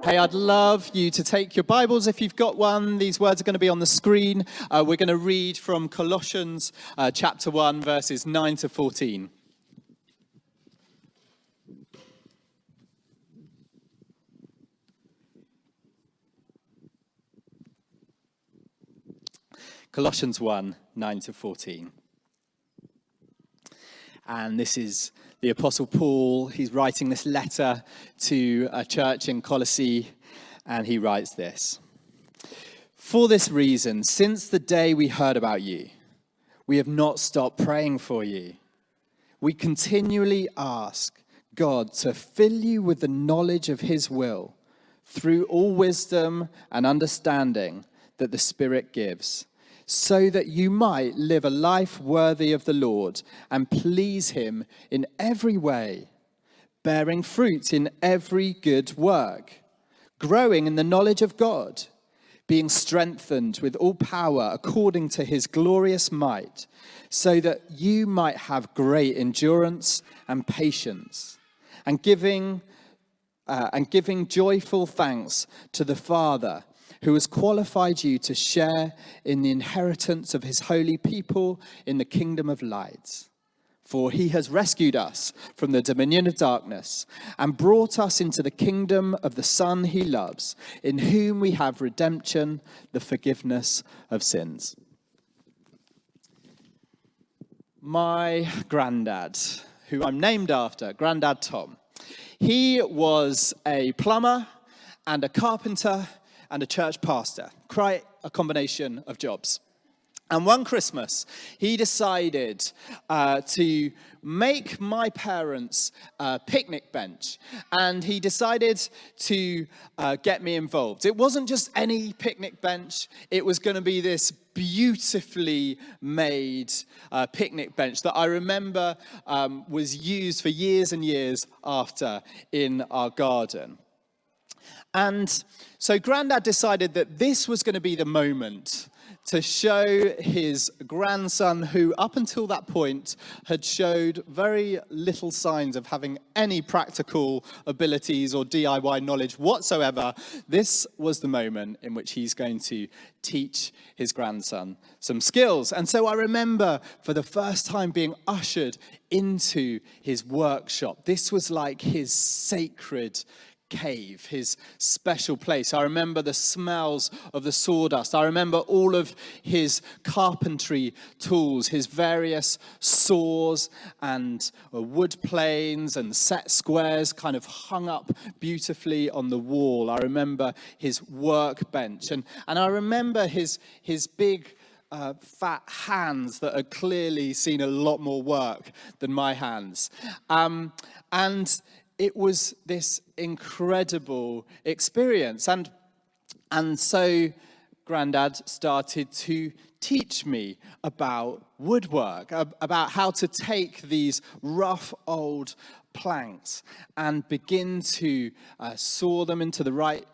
Hey, I'd love you to take your Bibles if you've got one. These words are going to be on the screen. We're going to read from Colossians chapter 1, verses 9 to 14. Colossians 1, 9 to 14. And this is the Apostle Paul. He's writing this letter to a church in Colossae, and he writes this. For this reason, since the day we heard about you, we have not stopped praying for you. We continually ask God to fill you with the knowledge of his will through all wisdom and understanding that the Spirit gives, so that you might live a life worthy of the Lord and please him in every way, bearing fruit in every good work, growing in the knowledge of God, being strengthened with all power according to his glorious might, so that you might have great endurance and patience, and giving joyful thanks to the Father, who has qualified you to share in the inheritance of his holy people in the kingdom of light. For he has rescued us from the dominion of darkness and brought us into the kingdom of the Son he loves, in whom we have redemption, the forgiveness of sins. My granddad, who I'm named after, Grandad Tom, he was a plumber and a carpenter and a church pastor, quite a combination of jobs. And one Christmas, he decided to make my parents a picnic bench, and he decided to get me involved. It wasn't just any picnic bench, it was going to be this beautifully made picnic bench that I remember was used for years and years after in our garden. And so Grandad decided that this was going to be the moment to show his grandson, who up until that point had showed very little signs of having any practical abilities or DIY knowledge whatsoever. This was the moment in which he's going to teach his grandson some skills. And so I remember for the first time being ushered into his workshop. This was like his sacred cave, his special place. I remember the smells of the sawdust. I remember all of his carpentry tools, his various saws and wood planes and set squares kind of hung up beautifully on the wall. I remember his workbench, and I remember his big fat hands that had clearly seen a lot more work than my hands. And it was this incredible experience. And so Grandad started to teach me about woodwork, about how to take these rough old planks and begin to saw them into the right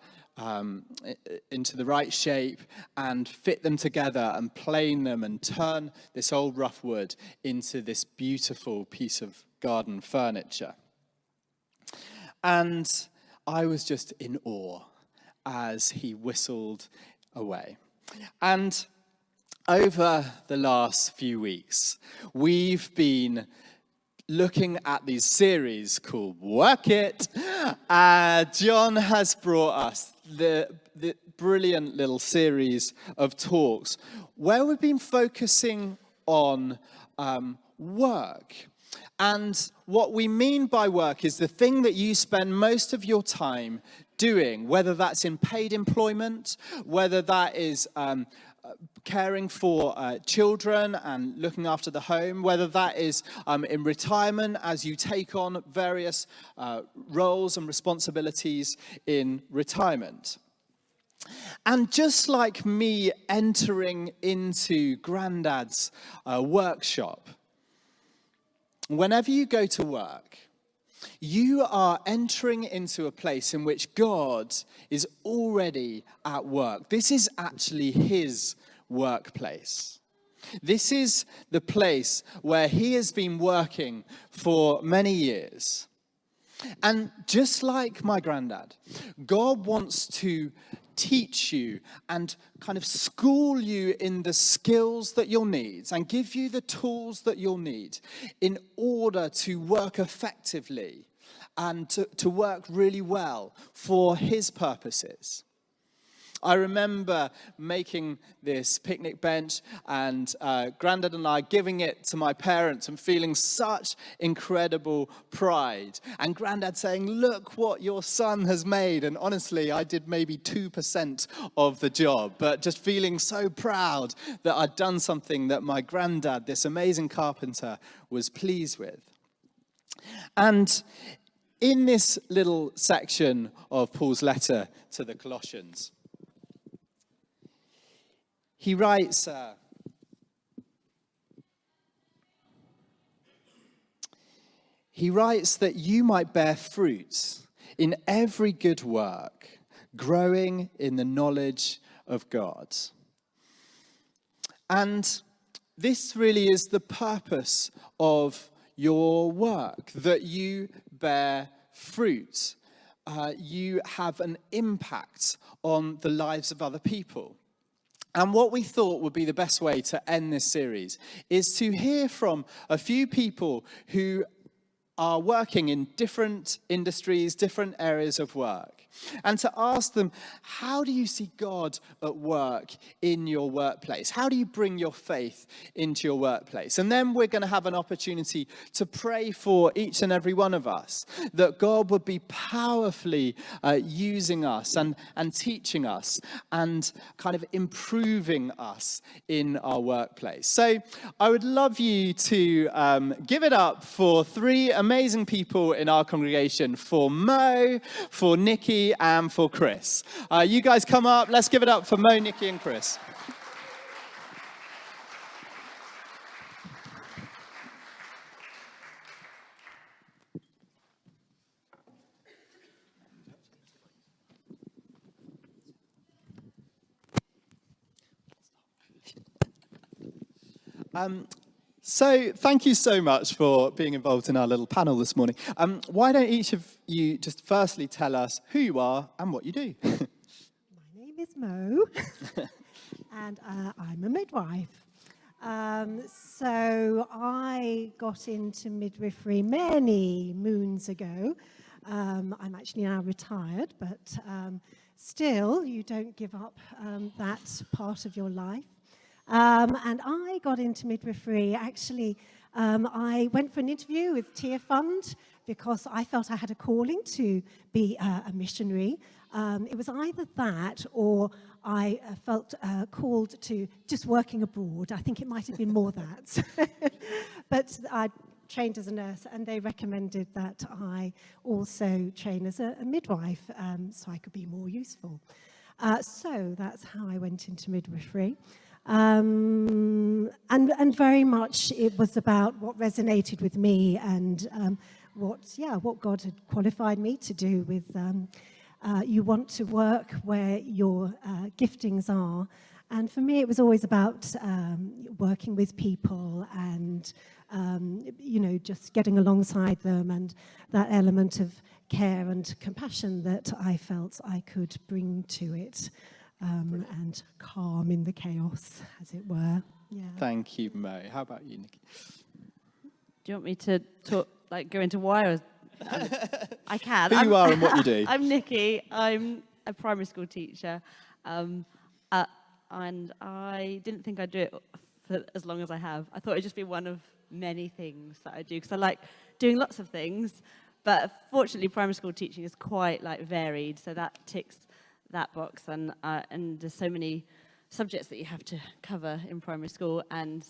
shape and fit them together and plane them and turn this old rough wood into this beautiful piece of garden furniture. And I was just in awe as he whistled away. And over the last few weeks, we've been looking at these series called Work It. John has brought us the brilliant little series of talks where we've been focusing on work. And what we mean by work is the thing that you spend most of your time doing, whether that's in paid employment, whether that is caring for children and looking after the home, whether that is in retirement as you take on various roles and responsibilities in retirement. And just like me entering into Grandad's workshop, whenever you go to work, you are entering into a place in which God is already at work. This is actually his workplace. This is the place where he has been working for many years. And just like my granddad, God wants to teach you and kind of school you in the skills that you'll need and give you the tools that you'll need in order to work effectively and to work really well for his purposes. I remember making this picnic bench and Grandad and I giving it to my parents and feeling such incredible pride. And Grandad saying, look what your son has made. And honestly, I did maybe 2% of the job, but just feeling so proud that I'd done something that my granddad, this amazing carpenter, was pleased with. And in this little section of Paul's letter to the Colossians, he writes, that you might bear fruit in every good work, growing in the knowledge of God. And this really is the purpose of your work, that you bear fruit. You have an impact on the lives of other people. And what we thought would be the best way to end this series is to hear from a few people who are working in different industries, different areas of work, and to ask them, how do you see God at work in your workplace? How do you bring your faith into your workplace? And then we're going to have an opportunity to pray for each and every one of us, that God would be powerfully using us and teaching us and kind of improving us in our workplace. So I would love you to give it up for three amazing people in our congregation, for Mo, for Nikki, and for Chris. You guys come up. Let's give it up for Mo, Nikki, and Chris. So thank you so much for being involved in our little panel this morning. Why don't each of you just firstly tell us who you are and what you do? My name is Mo, and I'm a midwife. So I got into midwifery many moons ago. I'm actually now retired, but still, you don't give up that part of your life. And I got into midwifery, actually, I went for an interview with Tear Fund because I felt I had a calling to be a missionary. It was either that or I felt called to just working abroad. I think it might have been more that. But I trained as a nurse, and they recommended that I also train as a midwife so I could be more useful. So that's how I went into midwifery. And very much it was about what resonated with me and what God had qualified me to do with you want to work where your giftings are. And for me, it was always about working with people and, just getting alongside them, and that element of care and compassion that I felt I could bring to it. And calm in the chaos, as it were. Yeah. Thank you, Mo. How about you, Nikki? Do you want me to talk, go into why? I can. Who you are and what you do. I'm Nikki. I'm a primary school teacher. And I didn't think I'd do it for as long as I have. I thought it'd just be one of many things that I do, because I like doing lots of things. But fortunately, primary school teaching is quite varied, so that ticks that box, and there's so many subjects that you have to cover in primary school, and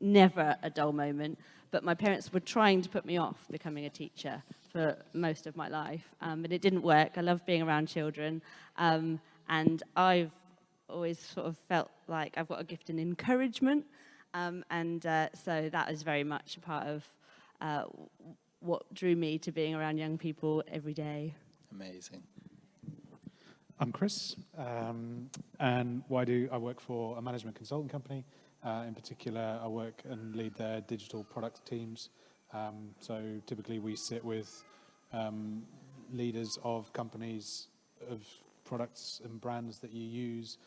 never a dull moment. But my parents were trying to put me off becoming a teacher for most of my life, but it didn't work. I love being around children, and I've always sort of felt like I've got a gift in encouragement, so that is very much a part of what drew me to being around young people every day. Amazing. I'm Chris, and I work for a management consulting company. In particular, I work and lead their digital product teams. So typically we sit with leaders of companies, of products and brands that you use.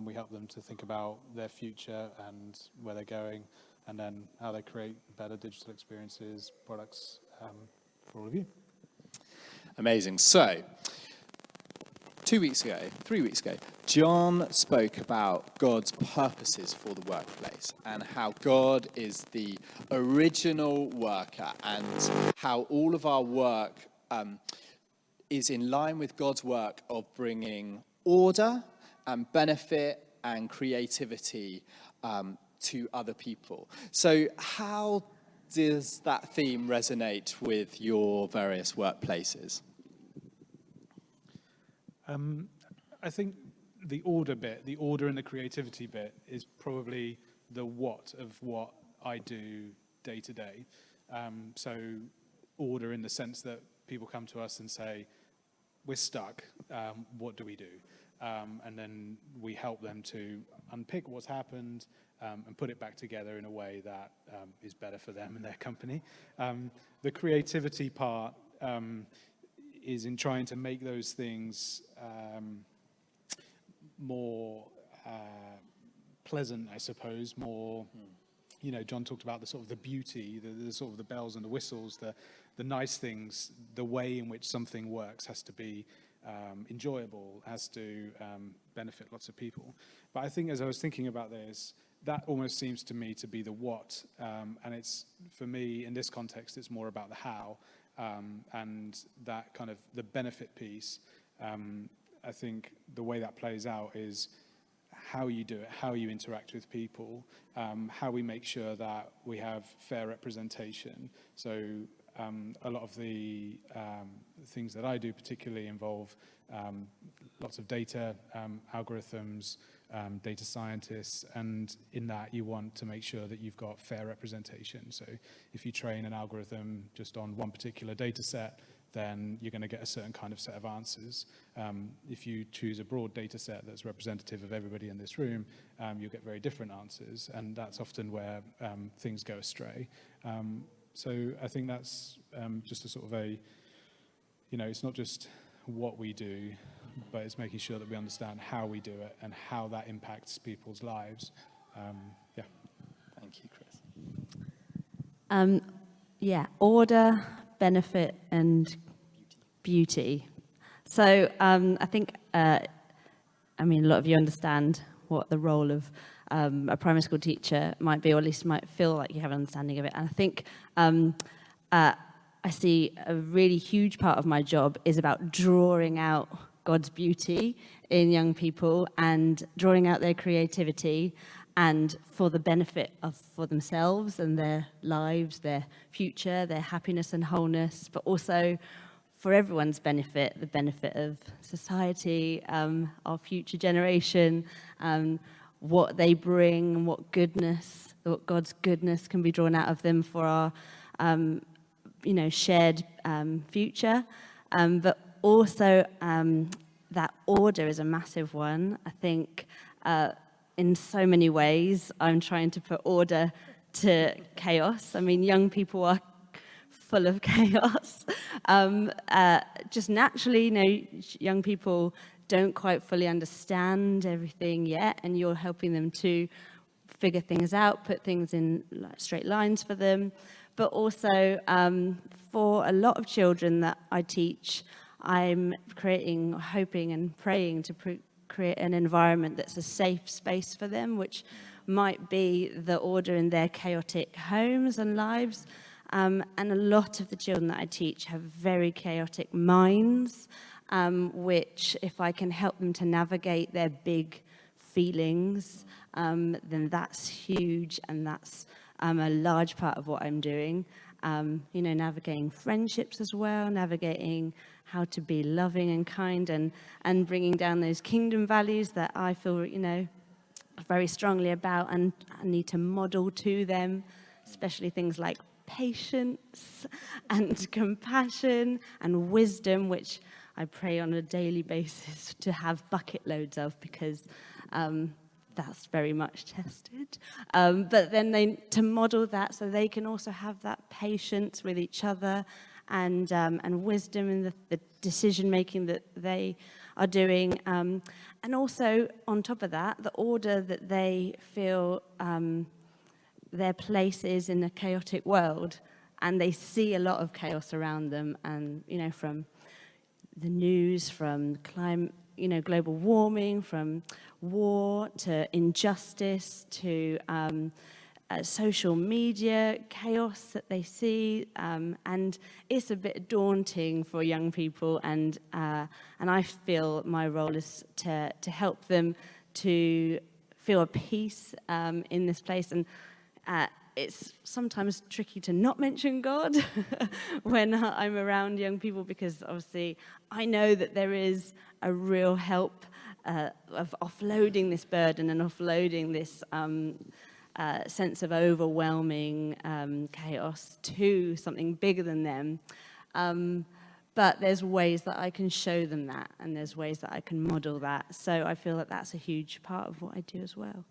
We help them to think about their future and where they're going, and then how they create better digital experiences, products for all of you. Amazing. So, 3 weeks ago, John spoke about God's purposes for the workplace and how God is the original worker and how all of our work is in line with God's work of bringing order and benefit and creativity to other people. So how does that theme resonate with your various workplaces? I think the order bit, the order and the creativity bit is probably the what of what I do day to day. So order in the sense that people come to us and say, we're stuck, what do we do? And then we help them to unpick what's happened and put it back together in a way that is better for them and their company. The creativity part is in trying to make those things more pleasant, I suppose, more, you know, John talked about the sort of the beauty, the sort of the bells and the whistles, the nice things, the way in which something works has to be enjoyable, has to benefit lots of people. But I think as I was thinking about this, that almost seems to me to be the what, and it's, for me, in this context, it's more about the how, and that kind of the benefit piece. I think the way that plays out is how you do it, how you interact with people, how we make sure that we have fair representation. So a lot of the things that I do particularly involve lots of data, algorithms, data scientists, and in that you want to make sure that you've got fair representation. So if you train an algorithm just on one particular data set, then you're going to get a certain kind of set of answers. If you choose a broad data set that's representative of everybody in this room, you'll get very different answers, and that's often where things go astray. So I think that's just a sort of a, you know, it's not just what we do, but it's making sure that we understand how we do it and how that impacts people's lives. Yeah. Thank you, Chris. Yeah, order, benefit, and beauty. So I think, I mean, a lot of you understand what the role of a primary school teacher might be, or at least might feel like you have an understanding of it. And I think I see a really huge part of my job is about drawing out God's beauty in young people and drawing out their creativity, and for the benefit of for themselves and their lives, their future, their happiness and wholeness, but also for everyone's benefit, the benefit of society, our future generation, what they bring, what God's goodness can be drawn out of them for our, shared future. But also that order is a massive one. I think in so many ways, I'm trying to put order to chaos. I mean, young people are full of chaos. Just naturally, young people don't quite fully understand everything yet, and you're helping them to figure things out, put things in straight lines for them. But also, for a lot of children that I teach, I'm hoping and praying to create an environment that's a safe space for them, which might be the order in their chaotic homes and lives. And a lot of the children that I teach have very chaotic minds, which if I can help them to navigate their big feelings, then that's huge, and that's a large part of what I'm doing. Navigating friendships as well, navigating how to be loving and kind, and bringing down those kingdom values that I feel, very strongly about and I need to model to them, especially things like patience and compassion and wisdom, which I pray on a daily basis to have bucket loads of, because that's very much tested. But then to model that so they can also have that patience with each other and wisdom in the decision making that they are doing, and also on top of that, the order that they feel their place is in a chaotic world, and they see a lot of chaos around them, and from the news, from climate, global warming, from war to injustice to social media chaos that they see, and it's a bit daunting for young people, and I feel my role is to help them to feel a peace in this place, and it's sometimes tricky to not mention God when I'm around young people, because obviously I know that there is a real help of offloading this burden and offloading this sense of overwhelming chaos to something bigger than them. But there's ways that I can show them that, and there's ways that I can model that. So I feel that that's a huge part of what I do as well.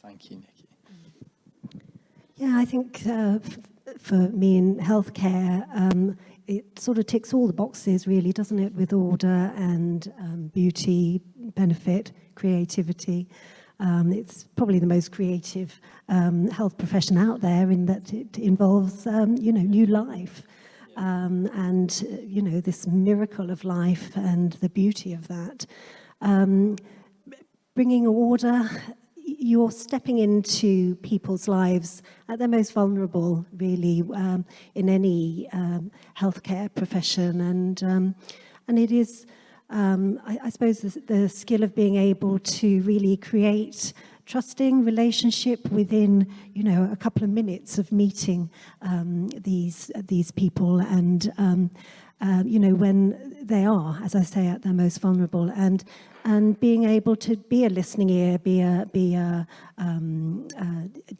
Thank you, Nikki. Yeah, I think for me in healthcare, it sort of ticks all the boxes, really, doesn't it? With order and beauty, benefit, creativity. It's probably the most creative health profession out there, in that it involves, new life. And, this miracle of life and the beauty of that. Bringing order, you're stepping into people's lives at their most vulnerable, really, in any healthcare profession. And it is, I suppose, the skill of being able to really create trusting relationship within, a couple of minutes of meeting these people, and when they are, as I say, at their most vulnerable, and being able to be a listening ear, be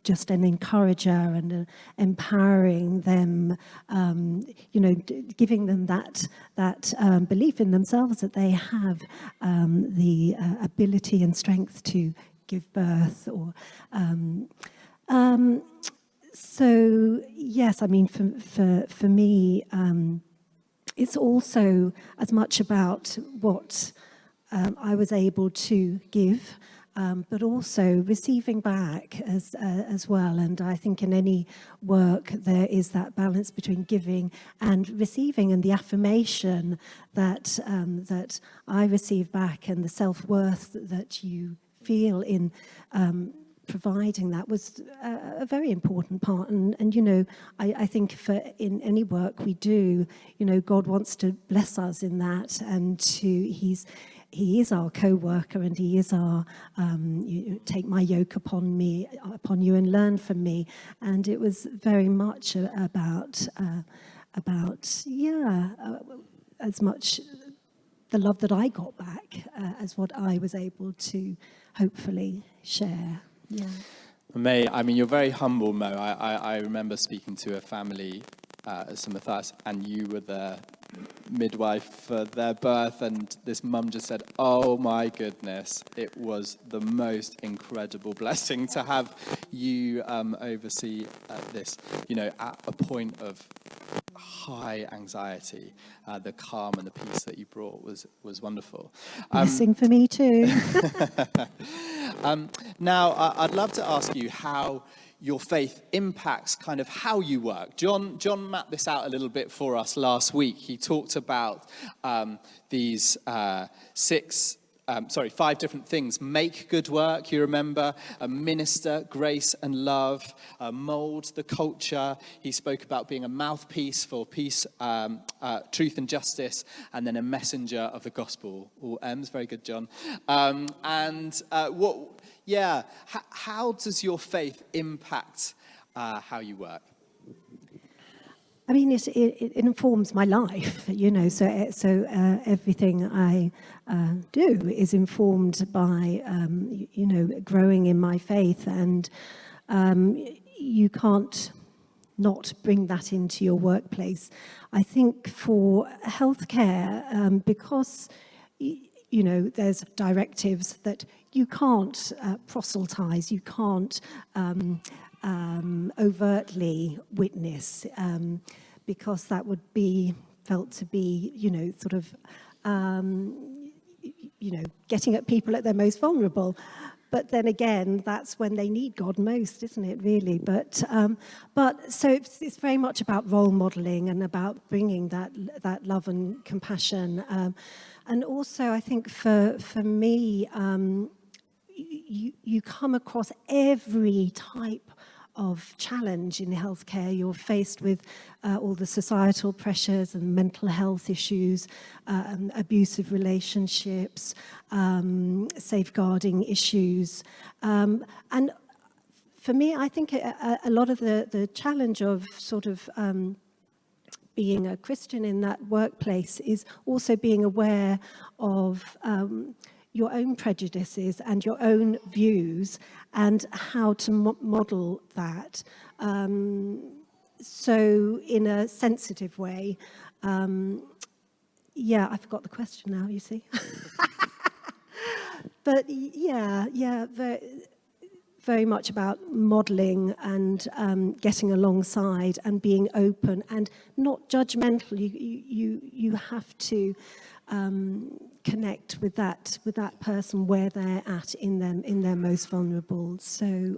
just an encourager, and empowering them, giving them that belief in themselves that they have the ability and strength to give birth, or so yes, I mean, for me, it's also as much about what I was able to give, but also receiving back as well. And I think in any work there is that balance between giving and receiving, and the affirmation that that I receive back, and the self-worth that you feel in providing that was a very important part. And I think in any work we do, God wants to bless us in that, and He is our co-worker, and He is our take my yoke upon you and learn from me. And it was very much about as much the love that I got back as what I was able to hopefully share. Yeah. May, I mean, you're very humble, Mo. I remember speaking to a family, some Matthias, and you were the midwife for their birth, and this mum just said, oh my goodness, it was the most incredible blessing to have you oversee this, at a point of high anxiety. The calm and the peace that you brought was wonderful. Blessing for me too. Now, I'd love to ask you how your faith impacts kind of how you work. John mapped this out a little bit for us last week. He talked about these 5 different things. Make good work, you remember, minister, grace and love, mold the culture. He spoke about being a mouthpiece for peace, truth and justice, and then a messenger of the gospel. All M's, very good, John. How does your faith impact how you work? I mean, it informs my life, so everything I do is informed by, growing in my faith, and you can't not bring that into your workplace. I think for healthcare, because, there's directives that you can't proselytize, you can't overtly witness, because that would be felt to be, sort of, getting at people at their most vulnerable. But then again, that's when they need God most, isn't it, really? But so it's very much about role modeling and about bringing that love and compassion. And also, I think for me, you come across every type of challenge in healthcare. You're faced with all the societal pressures and mental health issues, abusive relationships, safeguarding issues. And for me, I think a lot of the challenge of sort of being a Christian in that workplace is also being aware of your own prejudices and your own views and how to model that. So in a sensitive way. Yeah, I forgot the question now, you see. But very much about modeling and getting alongside and being open and not judgmental. You have to connect with that person where they're at in their most vulnerable. So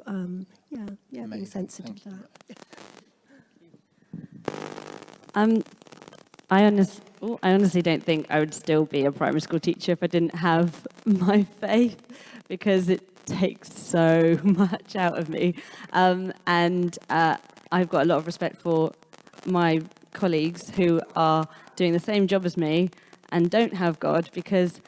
being sensitive to that. I honestly don't think I would still be a primary school teacher if I didn't have my faith, because it takes so much out of me. And I've got a lot of respect for my colleagues who are doing the same job as me and don't have God, because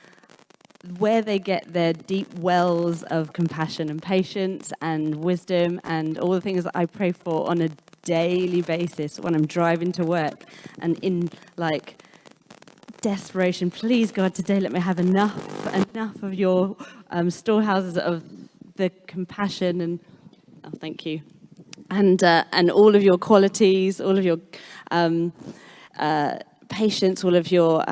where they get their deep wells of compassion and patience and wisdom and all the things that I pray for on a daily basis when I'm driving to work and in like desperation, please God, today let me have enough of your storehouses of the compassion and thank you, and all of your qualities, all of your patience, all of your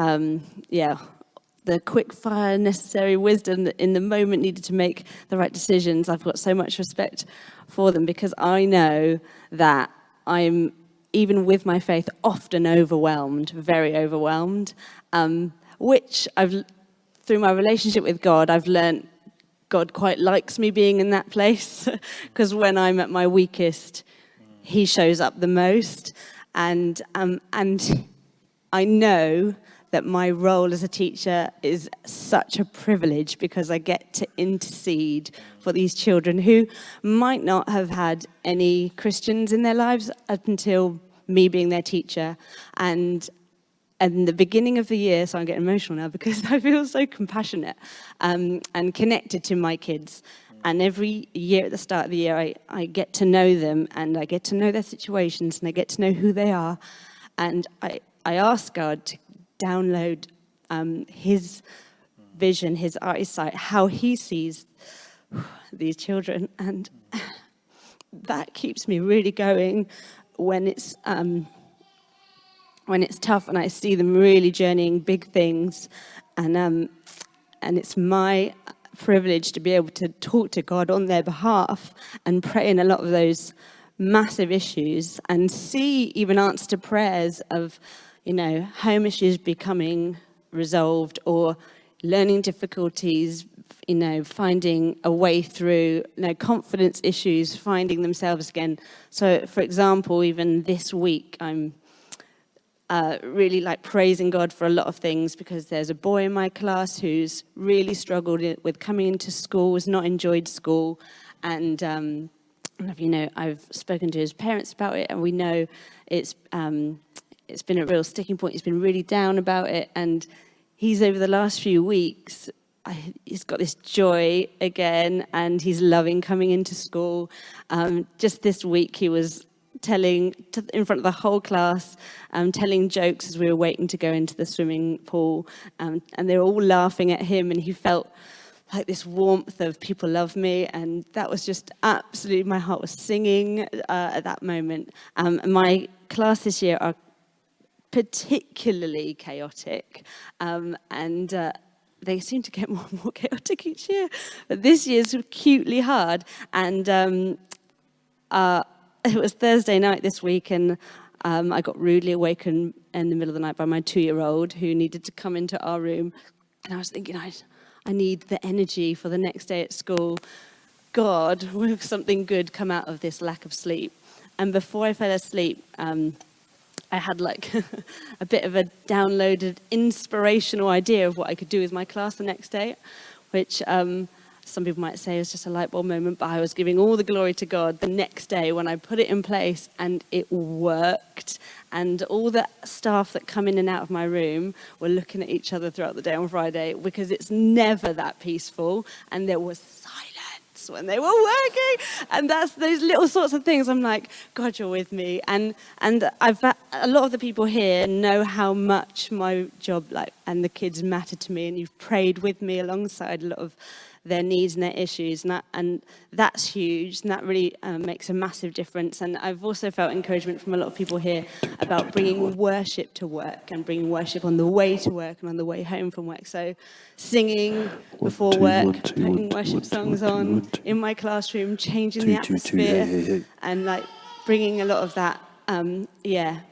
the quick fire necessary wisdom that in the moment needed to make the right decisions. I've got so much respect for them, because I know that I'm, even with my faith, often overwhelmed, very overwhelmed, which through my relationship with God, I've learned God quite likes me being in that place, because when I'm at my weakest, he shows up the most. And I know that my role as a teacher is such a privilege, because I get to intercede for these children who might not have had any Christians in their lives up until me being their teacher. And the beginning of the year, so I'm getting emotional now because I feel so compassionate and connected to my kids. And every year at the start of the year, I get to know them, and I get to know their situations, and I get to know who they are. And I ask God to download his vision, his eyesight, how he sees these children. And that keeps me really going when it's tough and I see them really journeying big things. And it's my privilege to be able to talk to God on their behalf and pray in a lot of those massive issues and see even answer to prayers of, home issues becoming resolved, or learning difficulties, finding a way through, confidence issues, finding themselves again. So, for example, even this week, I'm really praising God for a lot of things, because there's a boy in my class who's really struggled with coming into school, has not enjoyed school, and I've spoken to his parents about it, and we know it's been a real sticking point. He's been really down about it, and he's over the last few weeks, he's got this joy again, and he's loving coming into school. Just this week, he was telling in front of the whole class, telling jokes as we were waiting to go into the swimming pool, and they were all laughing at him, and he felt like this warmth of people love me, and that was just absolutely, my heart was singing at that moment. My class this year are particularly chaotic, and they seem to get more and more chaotic each year, but this year's acutely hard. And it was Thursday night this week, and I got rudely awakened in the middle of the night by my 2-year-old who needed to come into our room. And I was thinking, I need the energy for the next day at school. God, will something good come out of this lack of sleep? And before I fell asleep, I had like a bit of a downloaded inspirational idea of what I could do with my class the next day, which some people might say was just a light bulb moment, but I was giving all the glory to God the next day when I put it in place, and it worked. And all the staff that come in and out of my room were looking at each other throughout the day on Friday, because it's never that peaceful, and there was silence when they were working. And that's those little sorts of things. I'm like, God, you're with me. And a lot of the people here know how much my job and the kids matter to me, and you've prayed with me alongside a lot of their needs and their issues, and that's huge, and that really makes a massive difference. And I've also felt encouragement from a lot of people here about bringing worship to work, and bringing worship on the way to work and on the way home from work. So singing before work, putting worship songs on in my classroom, changing the atmosphere, and bringing a lot of that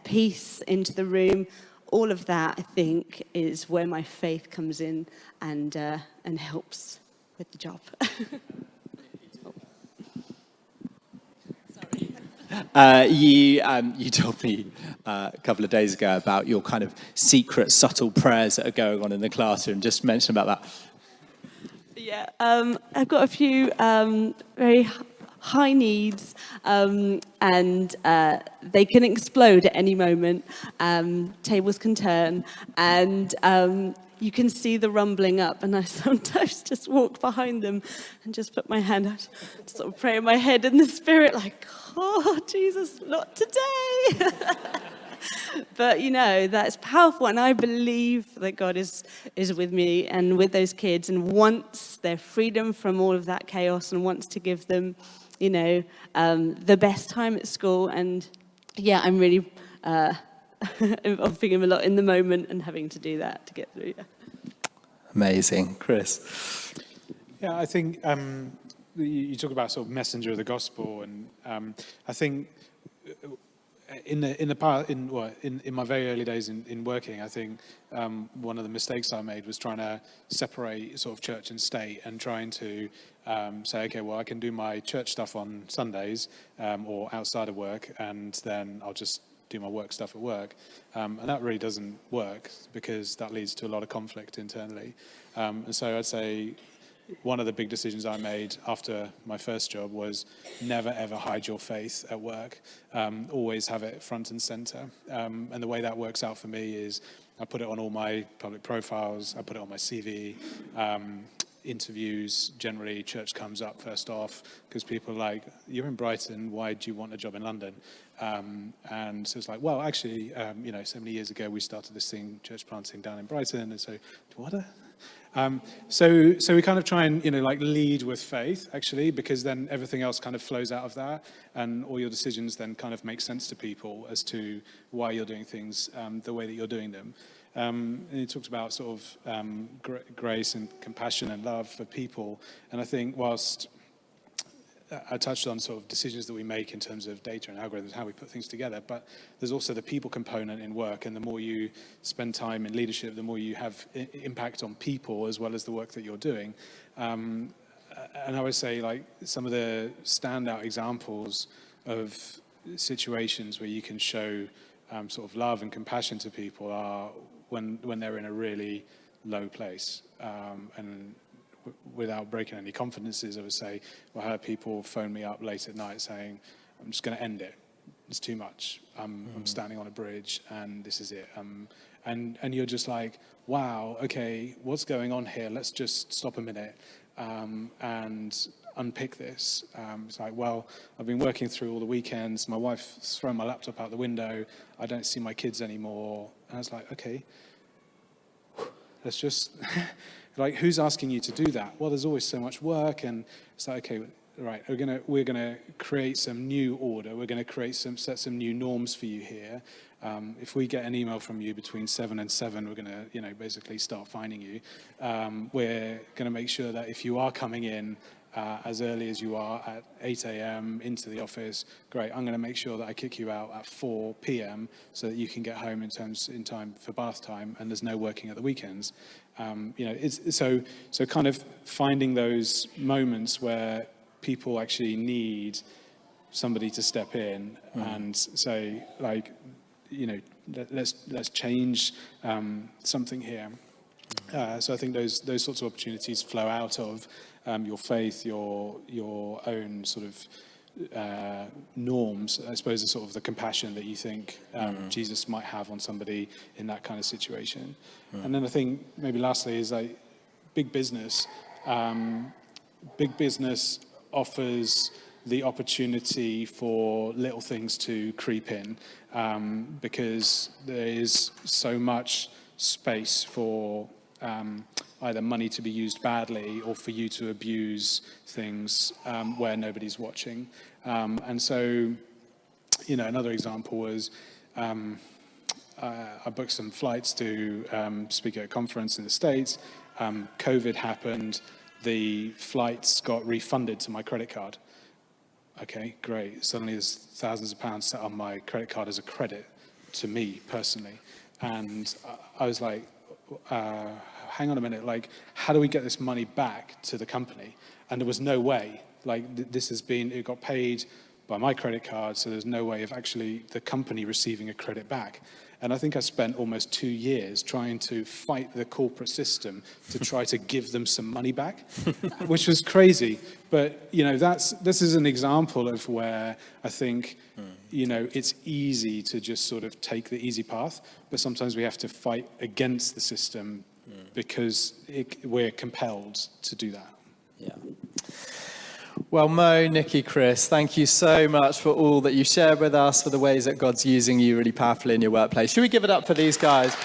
peace into the room. All of that, I think, is where my faith comes in and helps with the job. You told me a couple of days ago about your kind of secret, subtle prayers that are going on in the classroom. Just mention about that. Yeah, I've got a few very high needs, and they can explode at any moment. Tables can turn, and you can see the rumbling up, and I sometimes just walk behind them and just put my hand out, sort of pray in my head in the spirit, like, oh, Jesus, not today. But, that's powerful, and I believe that God is with me and with those kids, and wants their freedom from all of that chaos, and wants to give them, the best time at school. And, yeah, I'm really involving him a lot in the moment and having to do that to get through. Yeah. Amazing. Chris? Yeah, I think you talk about sort of messenger of the gospel, and I think in my very early days in working, I think one of the mistakes I made was trying to separate sort of church and state, and trying to say, okay, well, I can do my church stuff on Sundays or outside of work, and then I'll just do my work stuff at work. And that really doesn't work, because that leads to a lot of conflict internally. And so I'd say one of the big decisions I made after my first job was never, ever hide your faith at work. Always have it front and center. And the way that works out for me is I put it on all my public profiles. I put it on my CV. Interviews, generally church comes up first off, because people are like, you're in Brighton, why do you want a job in London? And so it's like, well, actually, so many years ago we started this thing, church planting down in Brighton, and so, what? So we kind of try and, lead with faith, actually, because then everything else kind of flows out of that, and all your decisions then kind of make sense to people as to why you're doing things the way that you're doing them. And he talked about sort of grace and compassion and love for people. And I think whilst I touched on sort of decisions that we make in terms of data and algorithms, how we put things together, but there's also the people component in work. And the more you spend time in leadership, the more you have impact on people as well as the work that you're doing. And I would say, some of the standout examples of situations where you can show sort of love and compassion to people are when they're in a really low place. And without breaking any confidences, I would say, I heard people phone me up late at night saying, I'm just going to end it. It's too much. I'm standing on a bridge and this is it. And you're just like, wow, okay, what's going on here? Let's just stop a minute and unpick this. It's like, well, I've been working through all the weekends. My wife's thrown my laptop out the window. I don't see my kids anymore. And I was like, okay, let's just... who's asking you to do that? Well, there's always so much work, and it's like, okay, right, we're gonna create some new order. We're gonna set some new norms for you here. If we get an email from you between 7 and 7, we're gonna, basically start finding you. We're gonna make sure that if you are coming in, as early as you are at 8 a.m. into the office, great, I'm going to make sure that I kick you out at 4 p.m. so that you can get home in time for bath time, and there's no working at the weekends. It's so kind of finding those moments where people actually need somebody to step in and say, like, let's change something here. So I think those sorts of opportunities flow out of your faith, your own sort of norms. I suppose is sort of the compassion that you think Jesus might have on somebody in that kind of situation. And then I think maybe lastly is like big business. Big business offers the opportunity for little things to creep in because there is so much space for either money to be used badly or for you to abuse things where nobody's watching. And so, another example was I booked some flights to speak at a conference in the States. COVID happened. The flights got refunded to my credit card. Okay, great. Suddenly there's thousands of pounds set on my credit card as a credit to me personally. And I was like, hang on a minute, like, how do we get this money back to the company? And there was no way. Like, it got paid by my credit card, so there's no way of actually the company receiving a credit back. And I think I spent almost 2 years trying to fight the corporate system to try to give them some money back, which was crazy. But, this is an example of where I think, it's easy to just sort of take the easy path, but sometimes we have to fight against the system because we're compelled to do that. Yeah. Well, Mo, Nikki, Chris, thank you so much for all that you shared with us, for the ways that God's using you really powerfully in your workplace. Should we give it up for these guys?